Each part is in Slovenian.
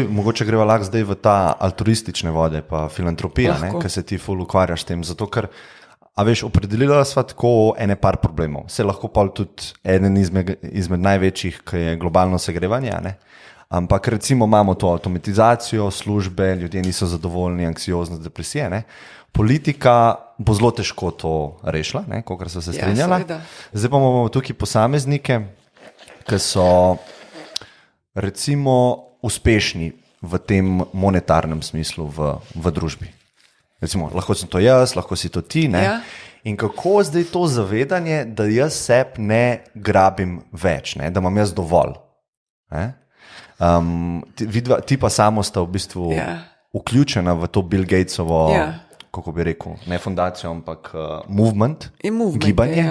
Mogoče greva lahko zdaj v ta altruistične vode, pa filantropija, ker se ti ful ukvarjaš s tem, zato ker, a veš, opredelila sva tako ene par problemov. Se lahko pa tudi eden izmed največjih, ki je globalno segrevanje, ne? Ampak recimo imamo to avtomatizacijo, službe, ljudje niso zadovoljni, anksioznost, depresije, ne? Politika bo zelo težko to rešila, kakor so se strinjala. Zdaj pa imamo tukaj posameznike, ki so recimo uspešni v tem monetarnem smislu v družbi. Recimo, lahko sem to jaz, lahko si to ti, ne? Ja. In kako zdaj to zavedanje, da jaz seb ne grabim več, ne? Da imam jaz dovolj, ne? Ti pa samo sta v bistvu vključena v to Bill Gatesovo, kako bi rekel, ne fundacijo, ampak movement, gibanje,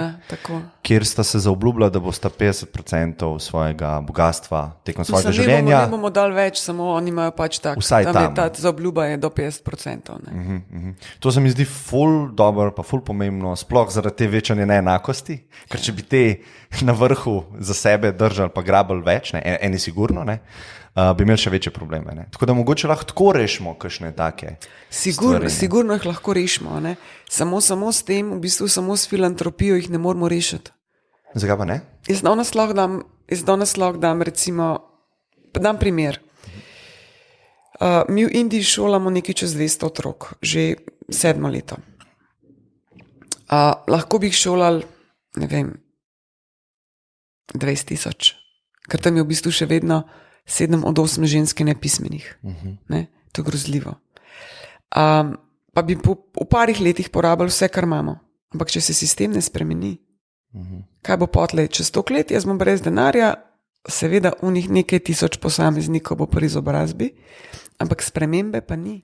kjer sta se zaobljubila, da bosta 50% svojega bogatstva tekom svojega življenja. Ne bomo dali več, samo oni imajo pač tak. Vsaj tam. Ta zaobljuba je do 50%. To se mi zdi ful dobro, pa ful pomembno, sploh zaradi te večanje neenakosti, ker če bi te na vrhu za sebe držali pa grabili več, eni sigurno, bi imeli še večje probleme. Ne? Tako da mogoče lahko tako rešimo kakšne take stvari. Sigurno jih lahko rešimo. Ne? Samo s tem, v bistvu samo s filantropijo jih ne moramo rešiti. Zakaj pa ne? Jaz danes lahko dam recimo, dam primer. Mi v Indiji šolamo nekaj čez 200 otrok, že 7 leto. Lahko bi jih šolali, ne vem, 20,000, ker tam je v bistvu še vedno 7 od 8 ženske nepismenih. Ne? To je grozljivo. Pa bi v parih letih porabili vse, kar imamo. Ampak če se sistem ne spremeni, kaj bo potlej? Čez 100 let jaz bom brez denarja, seveda v njih nekaj tisoč posameznikov bo pri izobrazbi, ampak spremembe pa ni.